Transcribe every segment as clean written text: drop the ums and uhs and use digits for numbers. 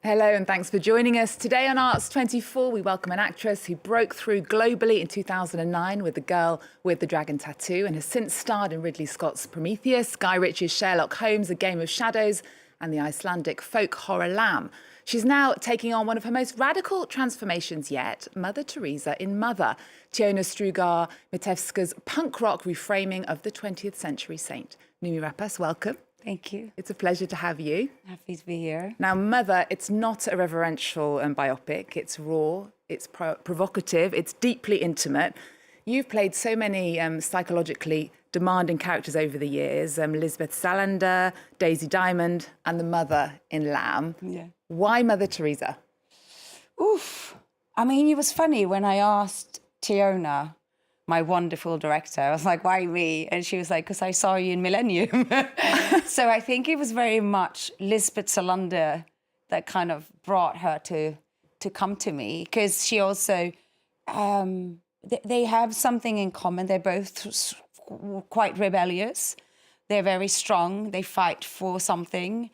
Hello and thanks for joining us. Today on Arts 24, we welcome an actress who broke through globally in 2009 with The Girl with the Dragon Tattoo and has since starred in Ridley Scott's Prometheus, Guy Ritchie's Sherlock Holmes, A Game of Shadows and the Icelandic folk horror Lamb. She's now taking on one of her most radical transformations yet, Mother Teresa in Mother, Teona Strugar Mitevska's punk rock reframing of the 20th century saint. Noomi Rapace, welcome. Thank you. It's a pleasure to have you. Happy to be here. Now, Mother, it's not a reverential biopic. It's raw, it's provocative, it's deeply intimate. You've played so many psychologically demanding characters over the years, Lisbeth Salander, Daisy Diamond, and the mother in Lamb. Yeah. Why Mother Teresa? Oof. I mean, it was funny when I asked Teona, my wonderful director, I was like, why me? And she was like, because I saw you in Millennium. So I think it was very much Lisbeth Salander that kind of brought her to come to me, because she also, they have something in common. They're both quite rebellious. They're very strong. They fight for something.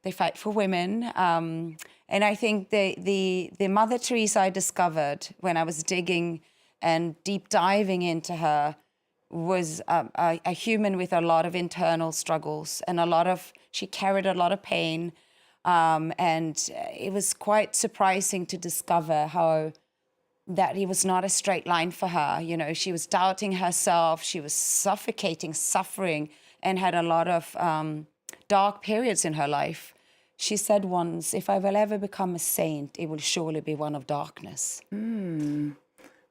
They fight for women. And I think the Mother Teresa I discovered when I was digging and deep diving into her was a human with a lot of internal struggles and she carried a lot of pain. And it was quite surprising to discover how that it was not a straight line for her. You know, she was doubting herself, she was suffocating, suffering, and had a lot of dark periods in her life. She said once, if I will ever become a saint, it will surely be one of darkness.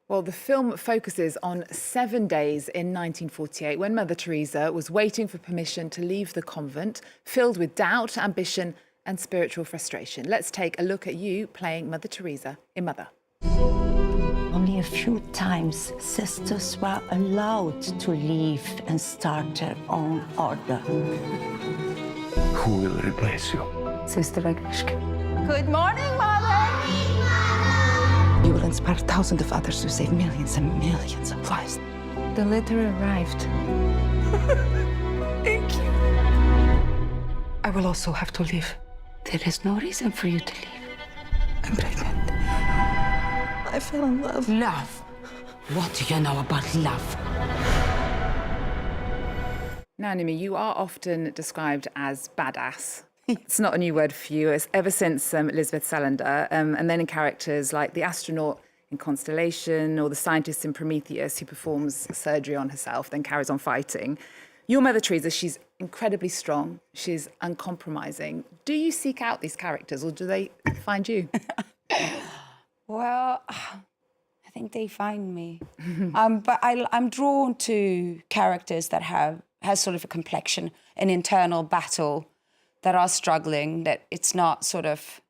Well, the film focuses on 7 days in 1948 when Mother Teresa was waiting for permission to leave the convent, filled with doubt, ambition and spiritual frustration. Let's take a look at you playing Mother Teresa in Mother. Only a few times sisters were allowed to leave and start their own order. Who will replace you? Sister Agnieszka. Good morning, Mother! You will inspire thousands of others to save millions and millions of lives. The letter arrived. Thank you. I will also have to leave. There is no reason for you to leave. I'm pregnant. I fell in love. Love? What do you know about love? Now, Noomi, you are often described as badass. It's not a new word for you. It's ever since Lisbeth Salander, and then in characters like the astronaut in Constellation or the scientist in Prometheus who performs surgery on herself, then carries on fighting. Your Mother Teresa, she's incredibly strong. She's uncompromising. Do you seek out these characters or do they find you? Well, I think they find me. But I'm drawn to characters that has sort of a complexion, an internal battle, that are struggling, that it's not sort of...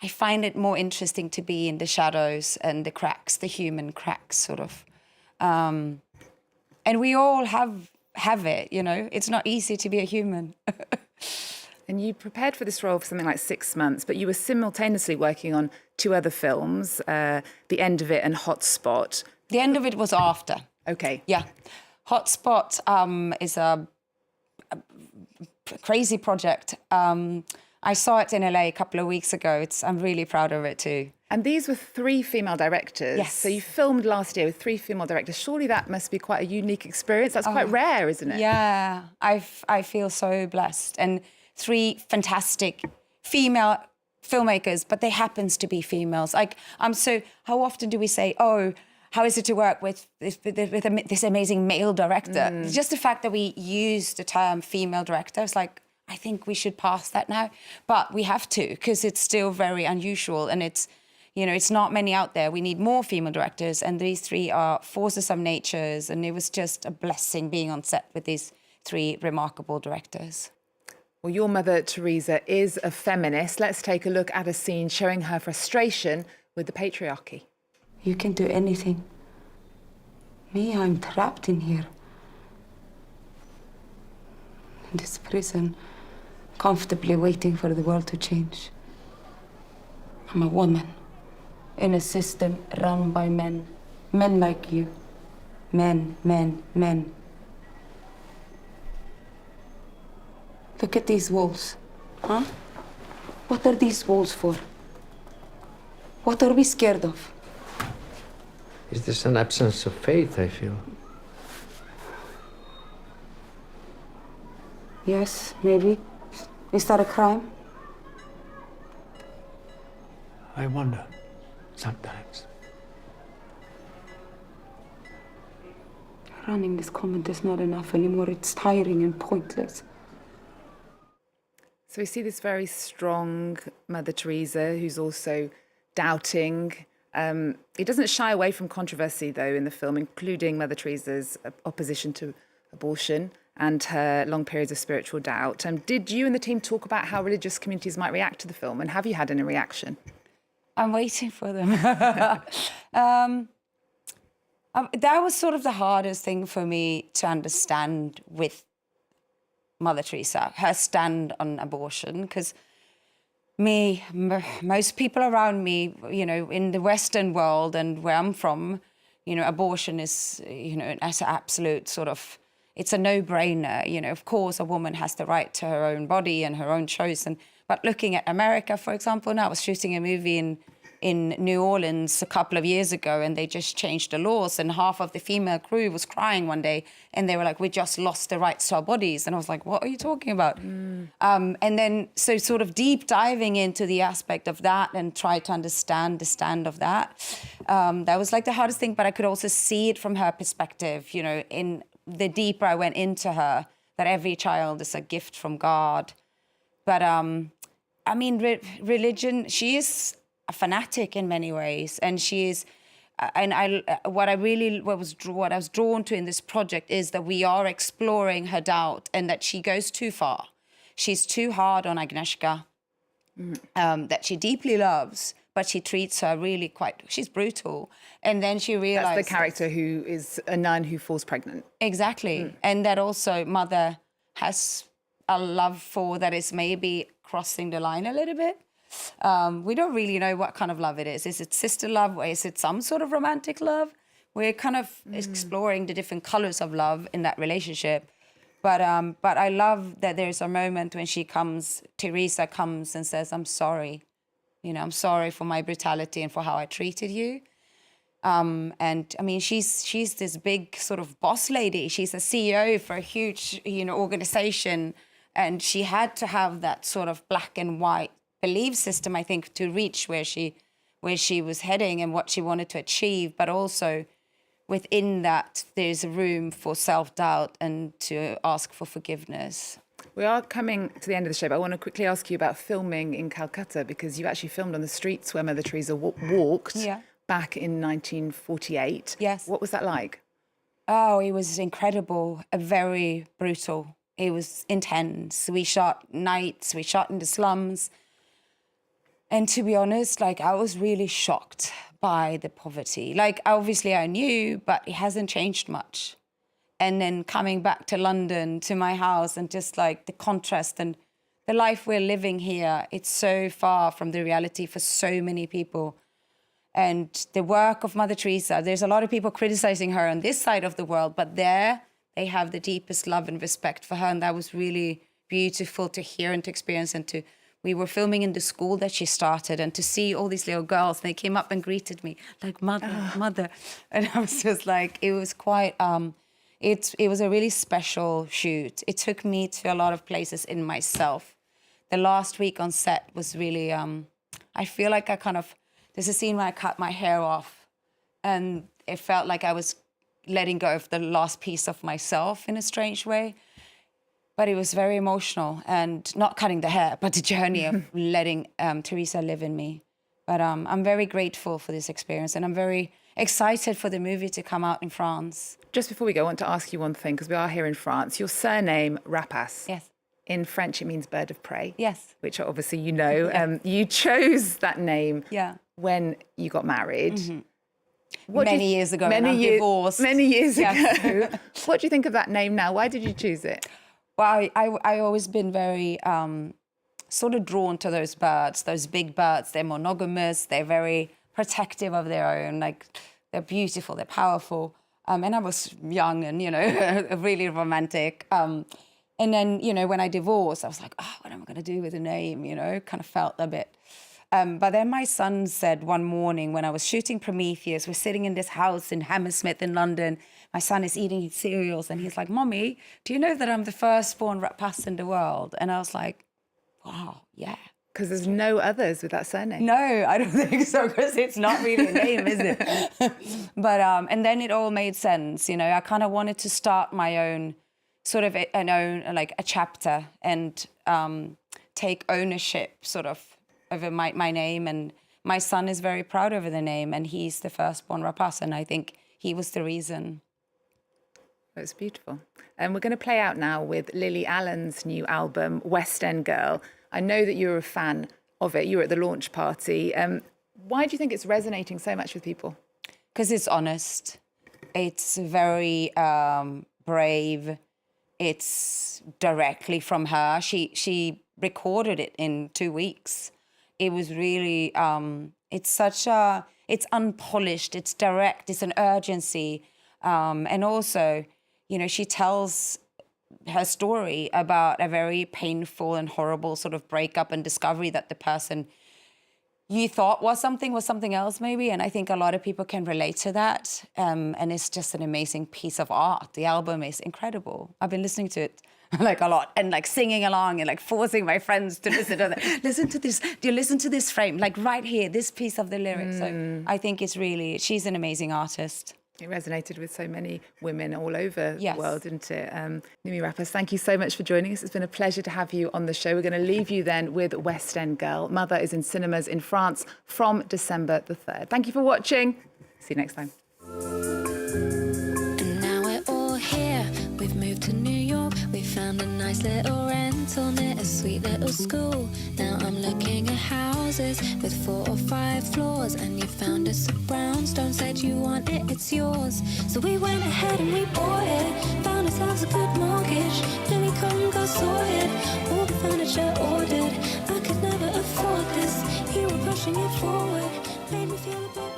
I find it more interesting to be in the shadows and the cracks, the human cracks, sort of. And we all have it, you know? It's not easy to be a human. And you prepared for this role for something like 6 months, but you were simultaneously working on 2 other films, The End of It and Hotspot. The End of It was after. Okay. Yeah. Hotspot is a crazy project. I saw it in LA a couple of weeks ago. I'm really proud of it too. And these were 3 female directors. Yes. So you filmed last year with 3 female directors. Surely that must be quite a unique experience. That's quite rare, isn't it? Yeah, I feel so blessed. And 3 fantastic female filmmakers, but they happens to be females. Like, how often do we say, oh, how is it to work with this amazing male director? Just the fact that we use the term female director, it's like, I think we should pass that now. But we have to, because it's still very unusual and it's not many out there. We need more female directors, and these 3 are forces of natures, and it was just a blessing being on set with these 3 remarkable directors. Well, your Mother Teresa is a feminist. Let's take a look at a scene showing her frustration with the patriarchy. You can do anything. Me, I'm trapped in here. In this prison, comfortably waiting for the world to change. I'm a woman in a system run by men. Men like you. Men, men, men. Look at these walls, huh? What are these walls for? What are we scared of? Is this an absence of faith, I feel? Yes, maybe. Is that a crime? I wonder, sometimes. Running this convent is not enough anymore. It's tiring and pointless. So we see this very strong Mother Teresa who's also doubting. It doesn't shy away from controversy, though, in the film, including Mother Teresa's opposition to abortion and her long periods of spiritual doubt. Did you and the team talk about how religious communities might react to the film, and have you had any reaction? I'm waiting for them. That was sort of the hardest thing for me to understand with Mother Teresa, her stand on abortion, because most people around me, you know, in the Western world and where I'm from, you know, abortion is, you know, as an absolute sort of, it's a no-brainer. You know, of course, a woman has the right to her own body and her own choice. But looking at America, for example, now I was shooting a movie in New Orleans a couple of years ago, and they just changed the laws, and half of the female crew was crying one day, and they were like, we just lost the rights to our bodies. And I was like, what are you talking about? And then, so sort of deep diving into the aspect of that and try to understand the stand of that, that was like the hardest thing, but I could also see it from her perspective, you know, in the deeper I went into her, that every child is a gift from God. But I mean, religion, she is a fanatic in many ways, and she is, and what I was drawn to in this project is that we are exploring her doubt and that she goes too far. She's too hard on Agnieszka, that she deeply loves, but she treats her really she's brutal. And then she realizes... That's the character who is a nun who falls pregnant. Exactly. And that also Mother has a love for that is maybe crossing the line a little bit. We don't really know what kind of love it is. Is it sister love, or is it some sort of romantic love? We're kind of exploring the different colors of love in that relationship. But I love that there's a moment when Teresa comes and says, I'm sorry. You know, I'm sorry for my brutality and for how I treated you. And I mean, she's this big sort of boss lady. She's a CEO for a huge, you know, organization. And she had to have that sort of black and white belief system, I think, to reach where she was heading and what she wanted to achieve. But also within that, there's a room for self-doubt and to ask for forgiveness. We are coming to the end of the show, but I want to quickly ask you about filming in Calcutta, because you actually filmed on the streets where Mother Teresa walked back in 1948. Yes. What was that like? Oh, it was incredible, very brutal. It was intense. We shot nights, we shot in the slums. And to be honest, like, I was really shocked by the poverty. Like, obviously I knew, but it hasn't changed much. And then coming back to London, to my house, and just like the contrast and the life we're living here, it's so far from the reality for so many people. And the work of Mother Teresa, there's a lot of people criticizing her on this side of the world, but there they have the deepest love and respect for her. And that was really beautiful to hear and to experience. And we were filming in the school that she started, and to see all these little girls, they came up and greeted me like, mother, mother. And I was just like, it was quite, it was a really special shoot. It took me to a lot of places in myself. The last week on set was really, I feel like there's a scene where I cut my hair off, and it felt like I was letting go of the last piece of myself in a strange way. But it was very emotional, and not cutting the hair, but the journey of letting Teresa live in me. But I'm very grateful for this experience, and I'm very excited for the movie to come out in France. Just before we go, I want to ask you one thing, because we are here in France. Your surname, Rapace. Yes. In French, it means bird of prey. Yes. Which obviously you know. You chose that name when you got married. Mm-hmm. Many years ago, when I'm divorced. Many years ago. What do you think of that name now? Why did you choose it? Well, I always been very sort of drawn to those birds, those big birds. They're monogamous. They're very protective of their own. Like, they're beautiful. They're powerful. And I was young and, you know, really romantic. And then, you know, when I divorced, I was like, oh, what am I going to do with the name? You know, kind of felt a bit. But then my son said one morning when I was shooting Prometheus, we're sitting in this house in Hammersmith in London. My son is eating his cereals and he's like, Mommy, do you know that I'm the firstborn Rapace in the world? And I was like, wow, yeah. Because there's no others with that surname. No, I don't think so, because it's not really a name, is it? But, and then it all made sense, you know. I kind of wanted to start my own, sort of like a chapter and take ownership sort of over my name. And my son is very proud over the name, and he's the firstborn Rapace, and I think he was the reason. It's beautiful. And we're going to play out now with Lily Allen's new album, West End Girl. I know that you're a fan of it. You were at the launch party. Why do you think it's resonating so much with people? Because it's honest. It's very brave. It's directly from her. She recorded it in 2 weeks. It was really, it's unpolished, it's direct, it's an urgency. And also, you know, she tells her story about a very painful and horrible sort of breakup and discovery that the person you thought was something else maybe. And I think a lot of people can relate to that. And it's just an amazing piece of art. The album is incredible. I've been listening to it like a lot and like singing along and like forcing my friends to listen to that. Listen to this. Do you listen to this frame? Like right here, this piece of the lyrics. So I think it's really, she's an amazing artist. It resonated with so many women all over Yes. the world, didn't it? Noomi Rapace, thank you so much for joining us. It's been a pleasure to have you on the show. We're going to leave you then with West End Girl. Mother is in cinemas in France from December the 3rd. Thank you for watching. See you next time. And now we're all here. We've moved to New York. We found a nice little rental near a sweet little school. Now I'm looking at houses with 4 or 5 floors. And you found us a brownstone, said you want it, it's yours. So we went ahead and we bought it. Found ourselves a good mortgage. Then we couldn't go sorted. All the furniture ordered. I could never afford this. You were pushing it forward. Made me feel a bit